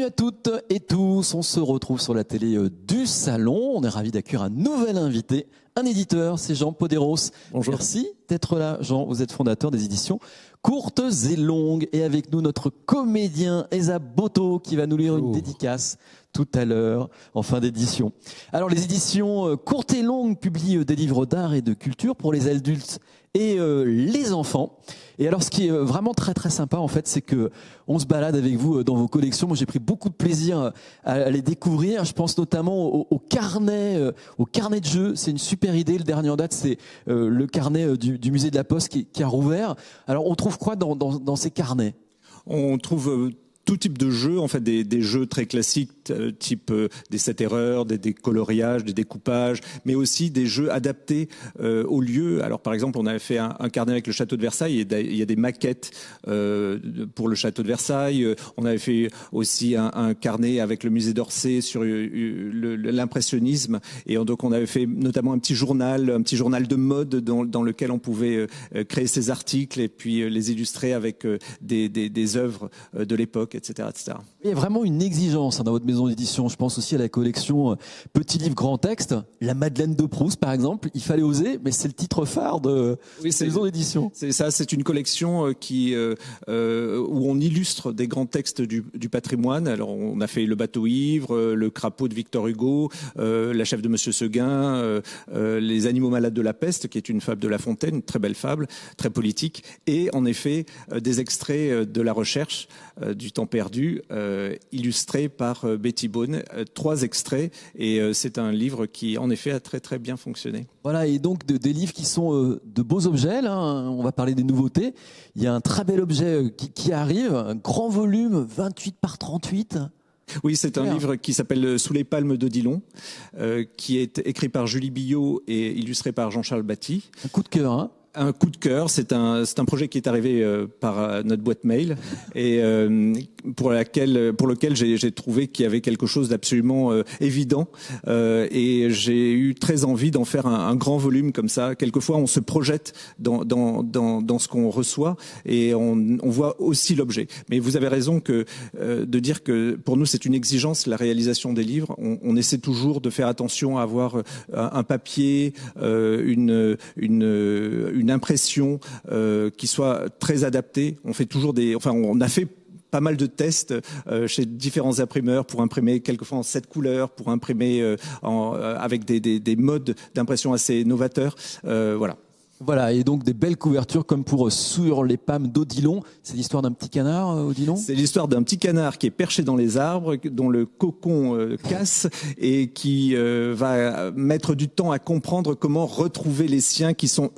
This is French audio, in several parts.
à toutes et tous, on se retrouve sur la télé du Salon. On est ravis d'accueillir un nouvel invité, un éditeur, c'est Jean Poderos. Bonjour. Merci d'être là, Jean. Vous êtes fondateur des éditions Courtes et Longues. Et avec nous, notre comédien Esa Boto qui va nous lire une dédicace tout à l'heure en fin d'édition. Alors, les éditions Courtes et Longues publient des livres d'art et de culture pour les adultes et les enfants. Et alors, ce qui est vraiment très très sympa, en fait, c'est que on se balade avec vous dans vos collections. Moi, j'ai pris beaucoup de plaisir à les découvrir. Je pense notamment au carnet de jeux. C'est une super idée. Le dernier en date, c'est le carnet du musée de la Poste qui a rouvert. Alors, on trouve quoi dans ces carnets? On trouve tout type de jeux, en fait, des jeux très classiques, type des 7 erreurs, des coloriages, des découpages, mais aussi des jeux adaptés au lieu. Alors, par exemple, on avait fait un carnet avec le château de Versailles, et il y a des maquettes pour le château de Versailles. On avait fait aussi un carnet avec le musée d'Orsay sur l'impressionnisme, et donc on avait fait notamment un petit journal de mode dans lequel on pouvait créer ses articles et puis les illustrer avec des œuvres de l'époque, etc., etc. Il y a vraiment une exigence dans votre maison d'édition. Je pense aussi à la collection Petits livres grands textes. La Madeleine de Proust, par exemple. Il fallait oser, mais c'est le titre phare de cette maison d'édition. C'est ça, c'est une collection où on illustre des grands textes du patrimoine. Alors, on a fait Le bateau ivre, Le crapaud de Victor Hugo, La chèvre de Monsieur Seguin, Les animaux malades de la peste, qui est une fable de La Fontaine, une très belle fable, très politique. Et en effet, des extraits de La Recherche, du temps perdu, illustré par Betty Bone. 3 extraits, et c'est un livre qui, en effet, a très très bien fonctionné. Voilà, et donc des livres qui sont de beaux objets. Là, on va parler des nouveautés. Il y a un très bel objet qui arrive, un grand volume, 28 par 38. Oui, c'est un livre qui s'appelle Sous les palmes d'Odilon, qui est écrit par Julie Billot et illustré par Jean-Charles Batty. Un coup de cœur, hein? Un coup de cœur, c'est un projet qui est arrivé par notre boîte mail et pour lequel j'ai trouvé qu'il y avait quelque chose d'absolument évident et j'ai eu très envie d'en faire un grand volume comme ça. Quelquefois, on se projette dans ce qu'on reçoit et on voit aussi l'objet. Mais vous avez raison de dire que pour nous c'est une exigence la réalisation des livres. On essaie toujours de faire attention à avoir un papier, une impression qui soit très adaptée. On fait toujours on a fait pas mal de tests chez différents imprimeurs pour imprimer quelquefois en 7 couleurs, pour imprimer avec des modes d'impression assez novateurs. Voilà. Voilà, et donc des belles couvertures comme pour Sur les palmes d'Odilon. C'est l'histoire d'un petit canard, Odilon? C'est l'histoire d'un petit canard qui est perché dans les arbres, dont le cocon casse et qui va mettre du temps à comprendre comment retrouver les siens qui sont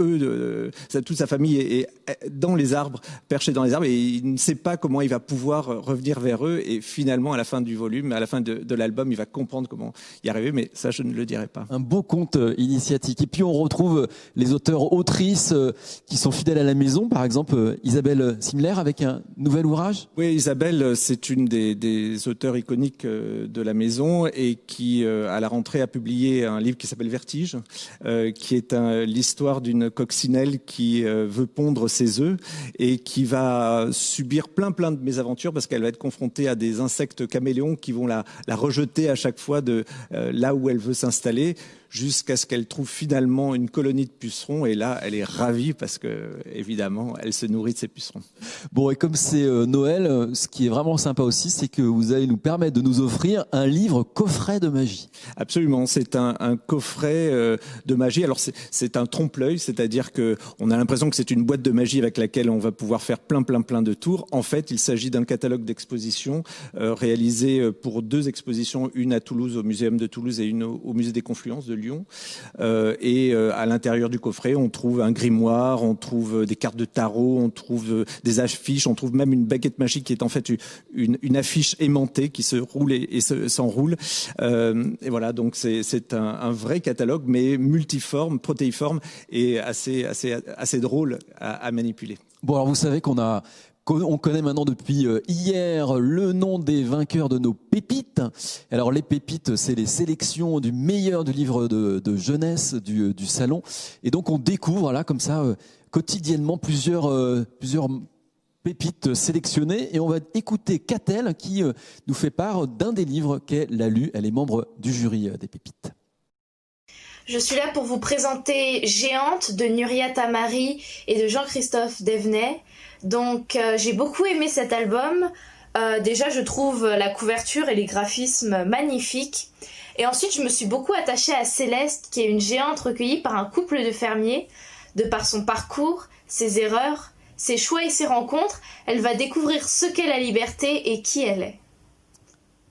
toute sa famille est dans les arbres, perché dans les arbres, et il ne sait pas comment il va pouvoir revenir vers eux, et finalement à la fin du volume, à la fin de l'album, il va comprendre comment y arriver, mais ça je ne le dirai pas. Un beau conte initiatique. Et puis on retrouve les auteurs autrices qui sont fidèles à la maison, par exemple Isabelle Simler avec un nouvel ouvrage. Oui, Isabelle, c'est une des auteurs iconiques de la maison et qui, à la rentrée, a publié un livre qui s'appelle Vertige, qui est l'histoire d'une coccinelle qui veut pondre ses œufs et qui va subir plein de mésaventures parce qu'elle va être confrontée à des insectes caméléons qui vont la rejeter à chaque fois de là où elle veut s'installer, jusqu'à ce qu'elle trouve finalement une colonie de pucerons, et là elle est ravie parce que évidemment elle se nourrit de ces pucerons. Bon, et comme c'est Noël, ce qui est vraiment sympa aussi, c'est que vous allez nous permettre de nous offrir un livre coffret de magie. Absolument, c'est un coffret de magie. Alors c'est un trompe-l'œil, c'est-à-dire que on a l'impression que c'est une boîte de magie avec laquelle on va pouvoir faire plein de tours. En fait, il s'agit d'un catalogue d'expositions réalisé pour 2 expositions, une à Toulouse au Muséum de Toulouse et une au Musée des Confluences de Lyon. Et à l'intérieur du coffret, on trouve un grimoire, on trouve des cartes de tarot, on trouve des affiches, on trouve même une baguette magique qui est en fait une affiche aimantée qui se roule et s'enroule. Et voilà, donc c'est un vrai catalogue, mais multiforme, protéiforme et assez drôle à manipuler. Bon, alors vous savez on connaît maintenant depuis hier le nom des vainqueurs de nos pépites. Alors les pépites, c'est les sélections du meilleur du livre de jeunesse du salon. Et donc on découvre là comme ça quotidiennement plusieurs pépites sélectionnées et on va écouter Catel qui nous fait part d'un des livres qu'elle a lu. Elle est membre du jury des pépites. Je suis là pour vous présenter Géante de Nuria Tamari et de Jean-Christophe Devenay. Donc j'ai beaucoup aimé cet album. Déjà je trouve la couverture et les graphismes magnifiques. Et ensuite je me suis beaucoup attachée à Céleste qui est une géante recueillie par un couple de fermiers. De par son parcours, ses erreurs, ses choix et ses rencontres, elle va découvrir ce qu'est la liberté et qui elle est.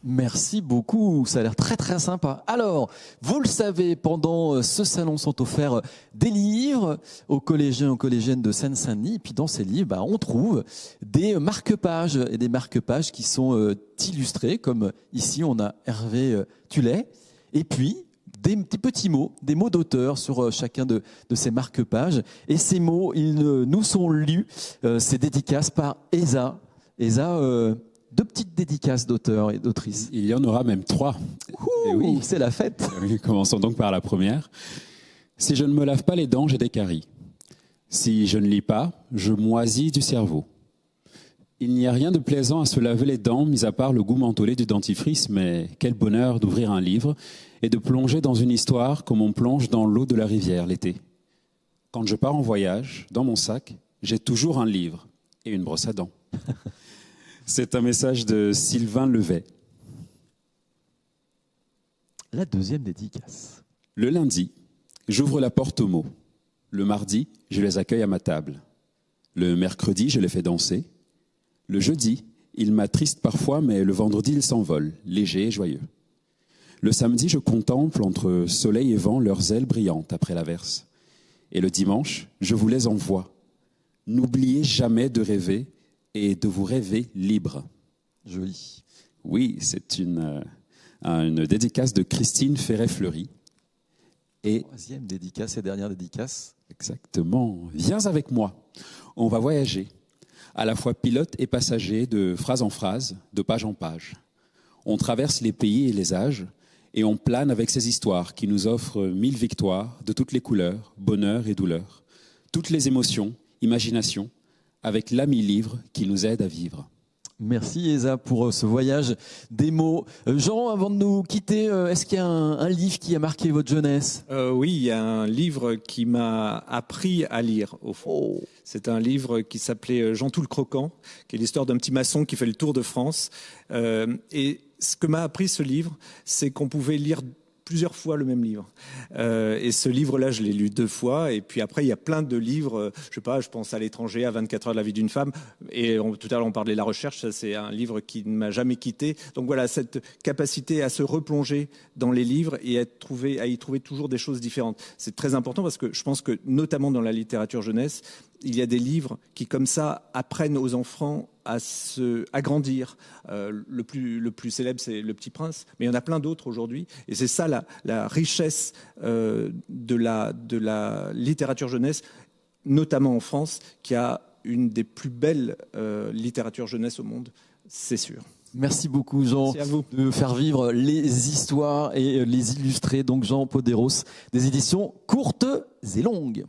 Merci beaucoup, ça a l'air très très sympa. Alors, vous le savez, pendant ce salon sont offerts des livres aux collégiens et aux collégiennes de Seine-Saint-Denis. Et puis dans ces livres, on trouve des marque-pages et des marque-pages qui sont illustrés, comme ici on a Hervé Tullet. Et puis des petits mots, des mots d'auteur sur chacun de ces marque-pages. Et ces mots, ils nous sont lus, ces dédicaces par Esa. Esa, deux petites dédicaces d'auteurs et d'autrices. Il y en aura même 3. Et oui, c'est la fête. Oui, commençons donc par la première. Si je ne me lave pas les dents, j'ai des caries. Si je ne lis pas, je moisis du cerveau. Il n'y a rien de plaisant à se laver les dents, mis à part le goût mentholé du dentifrice, mais quel bonheur d'ouvrir un livre et de plonger dans une histoire comme on plonge dans l'eau de la rivière l'été. Quand je pars en voyage, dans mon sac, j'ai toujours un livre et une brosse à dents. C'est un message de Sylvain Levet. La deuxième dédicace. Le lundi, j'ouvre la porte aux mots. Le mardi, je les accueille à ma table. Le mercredi, je les fais danser. Le jeudi, ils m'attristent parfois, mais le vendredi, ils s'envolent, légers et joyeux. Le samedi, je contemple entre soleil et vent leurs ailes brillantes après l'averse. Et le dimanche, je vous les envoie. N'oubliez jamais de rêver et de vous rêver libre. Joli. Oui, c'est une dédicace de Christine Ferret-Fleury. Et troisième dédicace et dernière dédicace. Exactement. Viens avec moi. On va voyager. À la fois pilote et passager, de phrase en phrase, de page en page. On traverse les pays et les âges et on plane avec ces histoires qui nous offrent 1000 victoires de toutes les couleurs, bonheur et douleur. Toutes les émotions, imaginations, avec l'ami livre qui nous aide à vivre. Merci Esa pour ce voyage des mots. Jean, avant de nous quitter, est-ce qu'il y a un livre qui a marqué votre jeunesse ? Oui, il y a un livre qui m'a appris à lire, au fond. Oh. C'est un livre qui s'appelait Jean tout le croquant, qui est l'histoire d'un petit maçon qui fait le tour de France. Et ce que m'a appris ce livre, c'est qu'on pouvait lire plusieurs fois le même livre. Et ce livre-là, je l'ai lu 2 fois. Et puis après, il y a plein de livres. Je pense à l'étranger, à 24 heures de la vie d'une femme. Et tout à l'heure, on parlait de la recherche. Ça, c'est un livre qui ne m'a jamais quitté. Donc voilà, cette capacité à se replonger dans les livres et à y trouver toujours des choses différentes. C'est très important parce que je pense que, notamment dans la littérature jeunesse, il y a des livres qui, comme ça, apprennent aux enfants à grandir. Le plus célèbre, c'est Le Petit Prince, mais il y en a plein d'autres aujourd'hui. Et c'est ça la richesse de la littérature jeunesse, notamment en France, qui a une des plus belles littératures jeunesse au monde, c'est sûr. Merci beaucoup Jean de faire vivre les histoires et les illustrer. Donc Jean Podderos, des éditions courtes et longues.